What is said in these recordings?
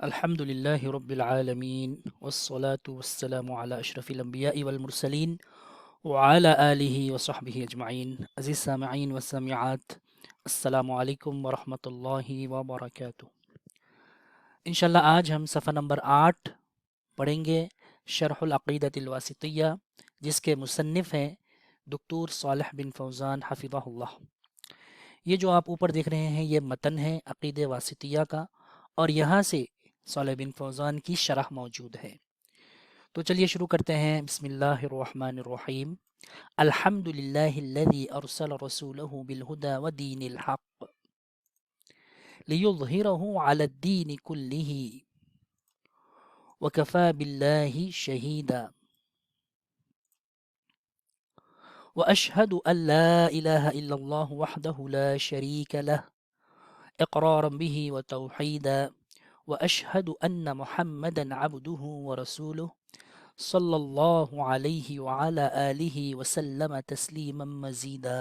الحمد لله رب العالمين والصلاة والسلام على أشرف الأنبياء والمرسلين وعلى آله وصحبه أجمعين. عزیز سامعین و سامعات، السلام علیکم ورحمۃ اللہ وبرکاتہ. انشاءاللہ آج ہم صفحہ نمبر 8 پڑھیں گے، شرح العقیدۃ الواسطیہ، جس کے مصنف ہیں دکتور صالح بن فوزان حفظہ اللہ. یہ جو آپ اوپر دیکھ رہے ہیں یہ متن ہے عقید واسطیہ کا، اور یہاں سے صالح بن فوزان کی شرح موجود ہے. تو چلیے شروع کرتے ہیں. بسم اللہ الرحمن الرحیم. الحمد للہ الذی ارسل رسولہ بالہدى ودین الحق لیظہرہ علی الدین کلہ وکفى باللہ شہیدا واشہد ان لا الہ الا اللہ وحدہ لا شریک لہ اقرارا بہ وتوحیدا واشہد ان محمدا عبدہ ورسولہ صلی اللہ علیہ وعلی آلہ وسلم تسلیما مزیدا.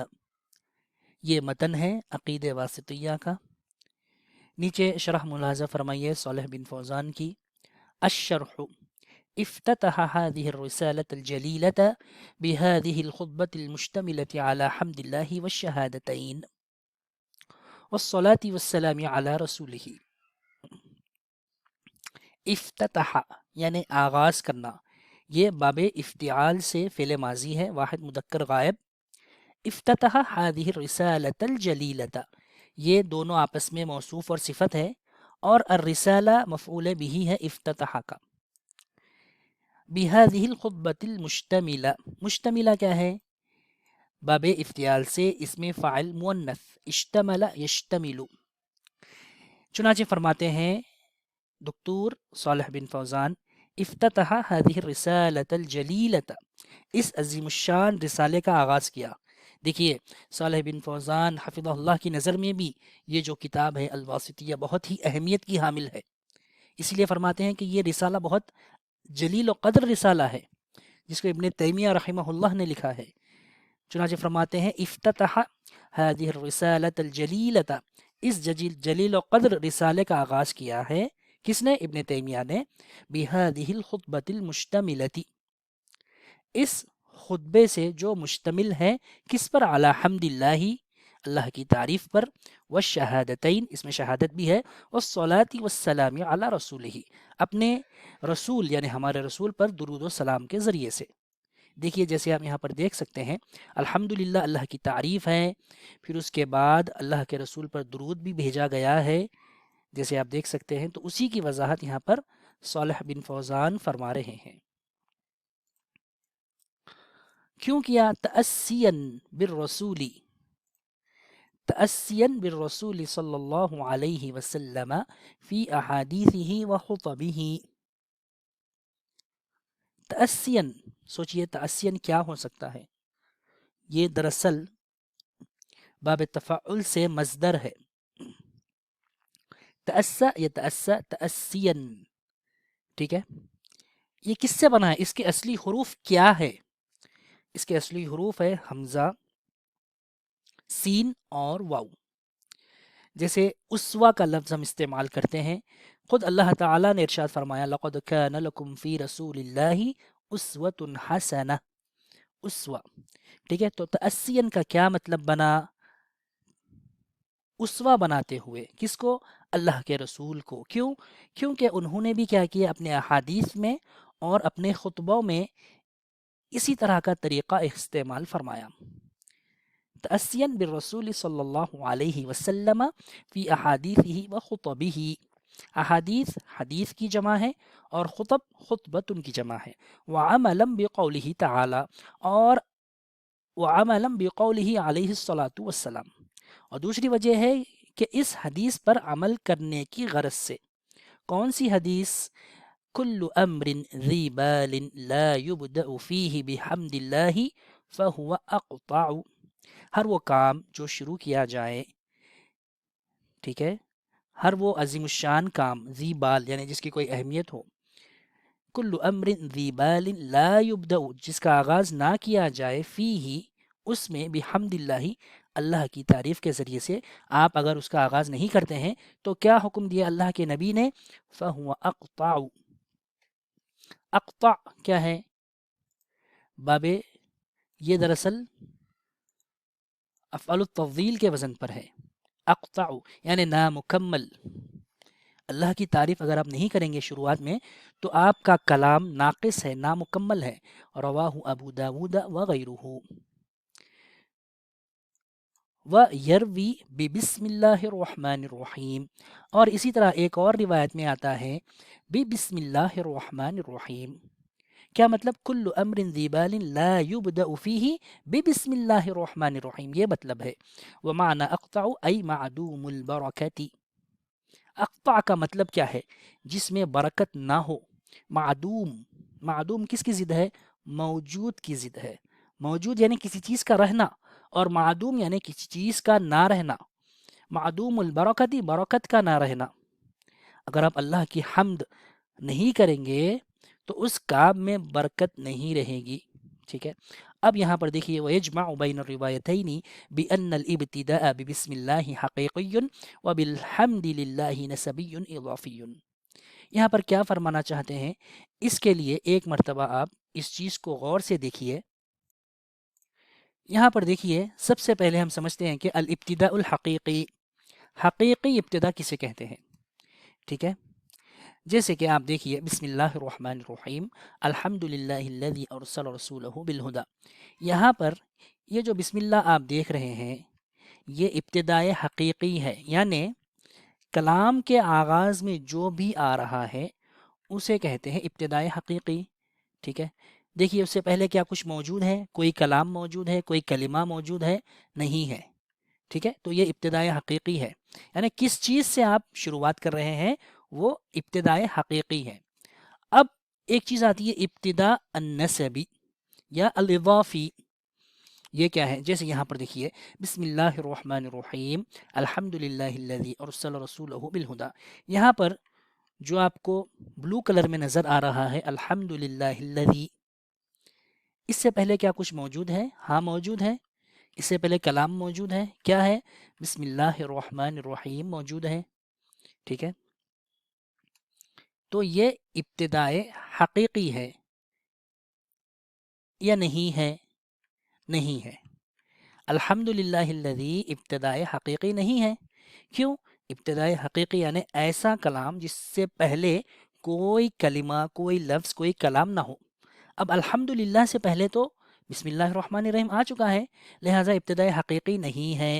یہ متن ہے عقید واسطیہ کا. نیچے شرح ملاحظہ فرمائیے صالح بن فوزان کی. الشرح: افتتح هذه الرسالة الجليلة بهذه الخطبة المشتملة على حمد الله والشهادتين والصلاة والسلام على رسوله. افتتح یعنی آغاز کرنا، یہ باب افتعال سے فعل ماضی ہے، واحد مذکر غائب. افتتح هذه الرسالة الجلیلة، یہ دونوں آپس میں موصوف اور صفت ہے، اور الرسالہ مفعول به ہے افتتح کا. بهذه الخطبة المشتملة، مشتملہ کیا ہے؟ باب افتعال سے اسم فاعل مؤنث، اشتمل یشتمل. چنانچہ فرماتے ہیں دکتور صالح بن فوزان، افتتح هذه الرسالة الجلیلة، اس عظیم الشان رسالے کا آغاز کیا. دیکھیے صالح بن فوزان حفظہ اللہ کی نظر میں بھی یہ جو کتاب ہے الواسطیہ بہت ہی اہمیت کی حامل ہے، اسی لیے فرماتے ہیں کہ یہ رسالہ بہت جلیل و قدر رسالہ ہے جس کو ابن تیمیہ رحمہ اللہ نے لکھا ہے. چنانچہ فرماتے ہیں افتتح هذه الرسالة الجلیلة، اس جلیل و قدر رسالے کا آغاز کیا ہے کس نے؟ ابن تیمیہ نے. بهذه الخطبة المشتملة، اس خطبے سے جو مشتمل ہے کس پر؟ علی حمد اللہ، اللہ کی تعریف پر، والشہادتین، اس میں شہادت بھی ہے، والصلاة والسلام علی رسولہ، اپنے رسول یعنی ہمارے رسول پر درود و سلام کے ذریعے سے. دیکھیے جیسے آپ یہاں پر دیکھ سکتے ہیں الحمدللہ اللہ کی تعریف ہے، پھر اس کے بعد اللہ کے رسول پر درود بھی بھیجا گیا ہے جیسے آپ دیکھ سکتے ہیں. تو اسی کی وضاحت یہاں پر صالح بن فوزان فرما رہے ہیں. کیوں کیا؟ تأسین بالرسول، تأسین بالرسول صلی اللہ علیہ وسلم فی احادیثہ و خطبہ. تأسین، سوچئے تأسین کیا ہو سکتا ہے؟ یہ دراصل باب تفعل سے مصدر ہے. تأسى یتأسى تأسین، ٹھیک ہے. یہ کس سے بنا ہے؟ اس کے اصلی حروف کیا ہے؟ اس کے اصلی حروف ہے حمزہ، سین اور واو. جیسے اسوہ کا لفظ ہم استعمال کرتے ہیں، خود اللہ تعالیٰ نے ارشاد فرمایا لقد کان لکم فی رسول اللہ اسوۃ حسنہ، اسوہ، ٹھیک ہے. تو تأسین کا کیا مطلب بنا؟ اسوہ بناتے ہوئے کس کو؟ اللہ کے رسول کو. کیوں؟ کیونکہ انہوں نے بھی کیا کیا اپنے احادیث میں اور اپنے خطبوں میں اسی طرح کا طریقہ استعمال فرمایا. تأسین بالرسول صلی اللہ علیہ وسلم فی احادیثہ و خطبہ. احادیث حدیث کی جمع ہے اور خطب خطبۃ کی جمع ہے. وعملا بقولہ تعالی، اور وعملا بقولہ علیہ الصلاۃ والسلام. اور دوسری وجہ ہے کہ اس حدیث پر عمل کرنے کی غرض سے. کون سی حدیث؟ کل امر ذی بال لا یبدأ فیہ بحمد اللہ فہو اقطع. ہر وہ کام جو شروع کیا جائے، ٹھیک ہے، ہر وہ عظیم الشان کام، ذی بال یعنی جس کی کوئی اہمیت ہو. کل امر ذی بال لا یبدأ، جس کا آغاز نہ کیا جائے، فیہ اس میں، بحمد اللہ اللہ کی تعریف کے ذریعے سے آپ اگر اس کا آغاز نہیں کرتے ہیں تو کیا حکم دیا اللہ کے نبی نے؟ فَهُوَ أَقْطَعُ. اقطع کیا ہے بابے؟ یہ دراصل افعال التفضیل کے وزن پر ہے. اقطع یعنی نامکمل. اللہ کی تعریف اگر آپ نہیں کریں گے شروعات میں تو آپ کا کلام ناقص ہے، نامکمل ہے. رواہ ابو داود وغیرہ. وَيَرْوِي بِبِسْمِ اللَّهِ الرَّحْمَنِ الرَّحِيمِ. اور اسی طرح ایک اور روایت میں آتا ہے بِبِسْمِ اللَّهِ الرَّحْمَنِ الرَّحِيمِ. کیا مطلب؟ کل امر ذی بال لا یبدأ فیہ ببسم اللہ الرحمن الرحیم، یہ مطلب ہے. ومعنی اقطع ای معدوم البرکت. اقطع کا مطلب کیا ہے؟ جس میں برکت نہ ہو. معدوم، معدوم کس کی ضد ہے؟ موجود کی ضد ہے. موجود یعنی کسی چیز کا رہنا، اور معدوم یعنی کسی چیز کا نہ رہنا. معدوم البرکتی، برکت کا نہ رہنا. اگر آپ اللہ کی حمد نہیں کریں گے تو اس کام میں برکت نہیں رہے گی. ٹھیک ہے. اب یہاں پر دیکھیے وَيَجْمَعُ بَيْنَ الرِّوَایَتَيْنِ بِأَنَّ الْإِبْتِدَاءَ بِبِسْمِ اللَّهِ حَقِيقِيٌّ وَبِالْحَمْدِ لِلَّهِ نَسَبِيٌّ إِضَافِيٌّ. یہاں پر کیا فرمانا چاہتے ہیں؟ اس کے لیے ایک مرتبہ آپ اس چیز کو غور سے دیکھیے. یہاں پر دیکھیے سب سے پہلے ہم سمجھتے ہیں کہ الابتداء الحقیقی، حقیقی ابتدا کسے کہتے ہیں؟ ٹھیک ہے. جیسے کہ آپ دیکھیے بسم اللہ الرحمن الرحیم الحمد للہ الذی ارسل رسولہ بالہدی. یہاں پر یہ جو بسم اللہ آپ دیکھ رہے ہیں یہ ابتدائے حقیقی ہے، یعنی کلام کے آغاز میں جو بھی آ رہا ہے اسے کہتے ہیں ابتدائے حقیقی. ٹھیک ہے. دیکھیے اس سے پہلے کیا کچھ موجود ہے؟ کوئی کلام موجود ہے؟ کوئی کلمہ موجود ہے؟ نہیں ہے. ٹھیک ہے. تو یہ ابتدائے حقیقی ہے، یعنی کس چیز سے آپ شروعات کر رہے ہیں وہ ابتدائے حقیقی ہے. اب ایک چیز آتی ہے ابتداء النسبی یا الاضافی. یہ کیا ہے؟ جیسے یہاں پر دیکھیے بسم اللہ الرحمن الرحیم الحمد للہ الذی ارسل رسولہ بالہدی. یہاں پر جو آپ کو بلو کلر میں نظر آ رہا ہے الحمد للہ الذی، اس سے پہلے کیا کچھ موجود ہے؟ ہاں موجود ہے. اس سے پہلے کلام موجود ہے. کیا ہے؟ بسم اللہ الرحمن الرحیم موجود ہے. ٹھیک ہے. تو یہ ابتدائے حقیقی ہے یا نہیں ہے؟ نہیں ہے. الحمد للہ الذی ابتدائے حقیقی نہیں ہے. کیوں؟ ابتدائے حقیقی یعنی ایسا کلام جس سے پہلے کوئی کلمہ، کوئی لفظ، کوئی کلام نہ ہو. اب الحمد للہ سے پہلے تو بسم اللہ الرحمن الرحیم آ چکا ہے، لہٰذا ابتدائے حقیقی نہیں ہے.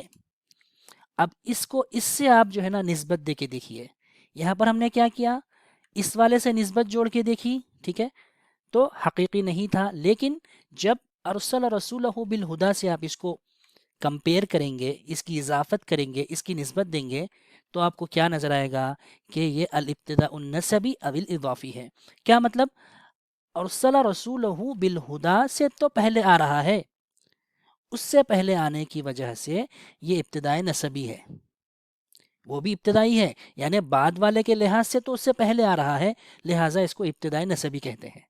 اب اس کو اس سے آپ جو ہے نا نسبت دے کے دیکھیے. یہاں پر ہم نے کیا کیا؟ اس والے سے نسبت جوڑ کے دیکھی. ٹھیک ہے. تو حقیقی نہیں تھا، لیکن جب ارسل رسولہ بالہدی سے آپ اس کو کمپیئر کریں گے، اس کی اضافت کریں گے، اس کی نسبت دیں گے تو آپ کو کیا نظر آئے گا کہ یہ الابتداء النسبی او الاضافی ہے. کیا مطلب؟ ارسل رسولہ بالہدی سے تو پہلے آ رہا ہے، اس سے پہلے آنے کی وجہ سے یہ ابتدائے نسبی ہے. وہ بھی ابتدائی ہے، یعنی بعد والے کے لحاظ سے تو اس سے پہلے آ رہا ہے، لہٰذا اس کو ابتدائے نسبی کہتے ہیں.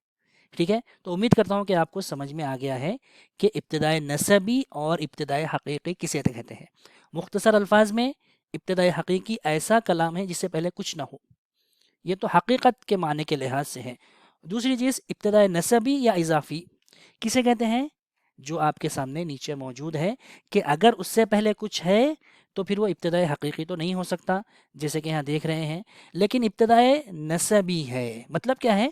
ٹھیک ہے. تو امید کرتا ہوں کہ آپ کو سمجھ میں آ گیا ہے کہ ابتدائے نسبی اور ابتدائے حقیقی کسے کہتے ہیں. مختصر الفاظ میں ابتدائے حقیقی ایسا کلام ہے جس سے پہلے کچھ نہ ہو، یہ تو حقیقت کے معنی کے لحاظ سے ہے. دوسری چیز ابتدائے نسبی یا اضافی کسے کہتے ہیں؟ جو آپ کے سامنے نیچے موجود ہے کہ اگر اس سے پہلے کچھ ہے تو پھر وہ ابتدائے حقیقی تو نہیں ہو سکتا، جیسے کہ یہاں دیکھ رہے ہیں، لیکن ابتدائے نسبی ہے. مطلب کیا ہے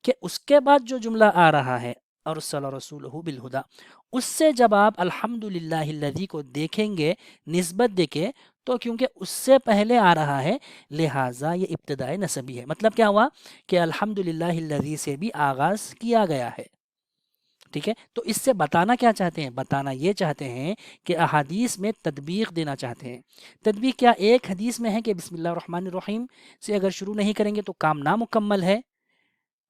کہ اس کے بعد جو جملہ آ رہا ہے ارسل رسولہ بالہدی، اس سے جب آپ الحمد للہ الذی کو دیکھیں گے نسبت دے کے، تو کیونکہ اس سے پہلے آ رہا ہے لہٰذا یہ ابتدائے نسبی ہے. مطلب کیا ہوا کہ الحمد للہ الذی سے بھی آغاز کیا گیا ہے. ٹھیک ہے. تو اس سے بتانا کیا چاہتے ہیں؟ بتانا یہ چاہتے ہیں کہ احادیث میں تطبیق دینا چاہتے ہیں. تطبیق کیا؟ ایک حدیث میں ہے کہ بسم اللہ الرحمن الرحیم سے اگر شروع نہیں کریں گے تو کام نامکمل ہے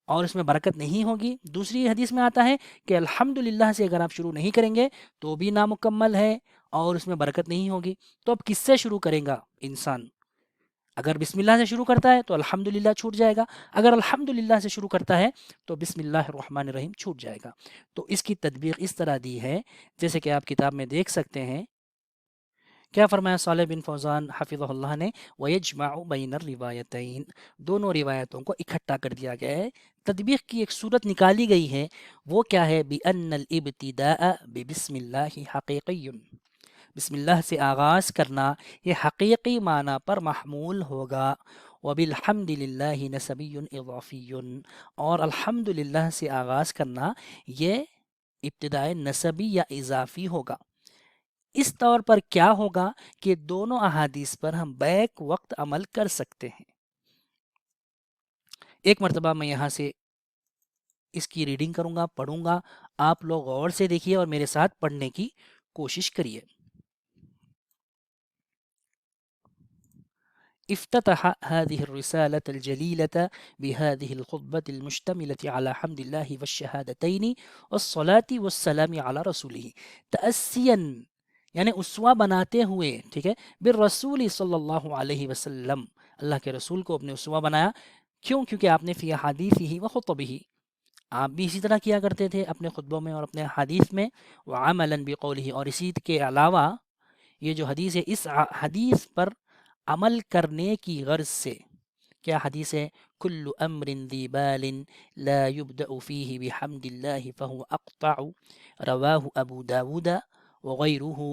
اور اس میں برکت نہیں ہوگی. دوسری حدیث میں آتا ہے کہ الحمدللہ سے اگر آپ شروع نہیں کریں گے تو بھی نامکمل ہے اور اس میں برکت نہیں ہوگی. تو اب کس سے شروع کریں گا انسان؟ اگر بسم اللہ سے شروع کرتا ہے تو الحمدللہ چھوٹ جائے گا، اگر الحمدللہ سے شروع کرتا ہے تو بسم اللہ الرحمن الرحیم چھوٹ جائے گا. تو اس کی تطبیق اس طرح دی ہے جیسے کہ آپ کتاب میں دیکھ سکتے ہیں. کیا فرمایا صالح بن فوزان حفظہ اللہ نے؟ وَيَجْمَعُ بَيْنَ الرِّوَایَتَيْن، دونوں روایتوں کو اکٹھا کر دیا گیا ہے، تطبیق کی ایک صورت نکالی گئی ہے، وہ کیا ہے؟ بِأَنَّ الْإِبْتِدَاءَ بِبِسْمِ اللَّهِ حَقِيقِيٌّ، بسم اللہ سے آغاز کرنا یہ حقیقی معنی پر محمول ہوگا، وَبِالْحَمْدِ لِلَّهِ نَسَبِيٌّ اِضَافِيٌّ، اور الحمدللہ سے آغاز کرنا یہ ابتدائے نسبی یا اضافی ہوگا۔ اس طور پر کیا ہوگا کہ دونوں احادیث پر ہم بیک وقت عمل کر سکتے ہیں۔ ایک مرتبہ میں یہاں سے اس کی ریڈنگ کروں گا، پڑھوں گا، آپ لوگ غور سے دیکھیے اور میرے ساتھ پڑھنے کی کوشش کریے۔ افتتح هذه الرسالة الجليلة بهذه الخطبة المشتملة على حمد الله والشهادتين والصلاة والسلام على رسوله تأسيا، یعنی اسوہ بناتے ہوئے، ٹھیک ہے، بالرسول صلی اللہ علیہ وسلم، اللہ کے رسول کو اپنے اسوہ بنایا، کیوں؟ کیونکہ آپ نے فی حدیثہ و خطبہ، آپ بھی اسی طرح کیا کرتے تھے اپنے خطبوں میں اور اپنے حدیث میں، وعملا بقولہ، اور اسی کے علاوہ یہ جو حدیث ہے اس حدیث پر عمل کرنے کی غرض سے، کیا حدیث ہے؟ کل امر ذی بال لا يبدأ فیہ بحمد اللہ فهو اقطع، رواہ ابو داود وغیرہ،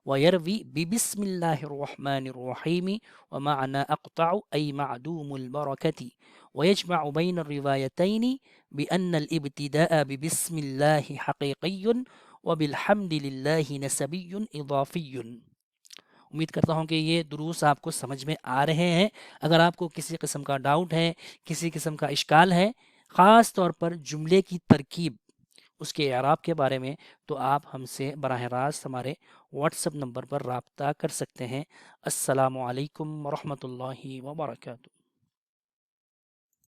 ویروی ببسم اللہ الرحمن الرحیم، ومعنى اقطع ای معدوم البرکة، ويجمع بین الروایتین بأن الابتداء ببسم اللہ حقیقی وبالحمد للہ نسبی اضافی۔ امید کرتا ہوں کہ یہ دروس آپ کو سمجھ میں آ رہے ہیں۔ اگر آپ کو کسی قسم کا ڈاؤٹ ہے، کسی قسم کا اشکال ہے، خاص طور پر جملے کی ترکیب، اس کے اعراب کے بارے میں، تو آپ ہم سے براہ راست ہمارے واٹس ایپ نمبر پر رابطہ کر سکتے ہیں۔ السلام علیکم ورحمۃ اللہ وبرکاتہ۔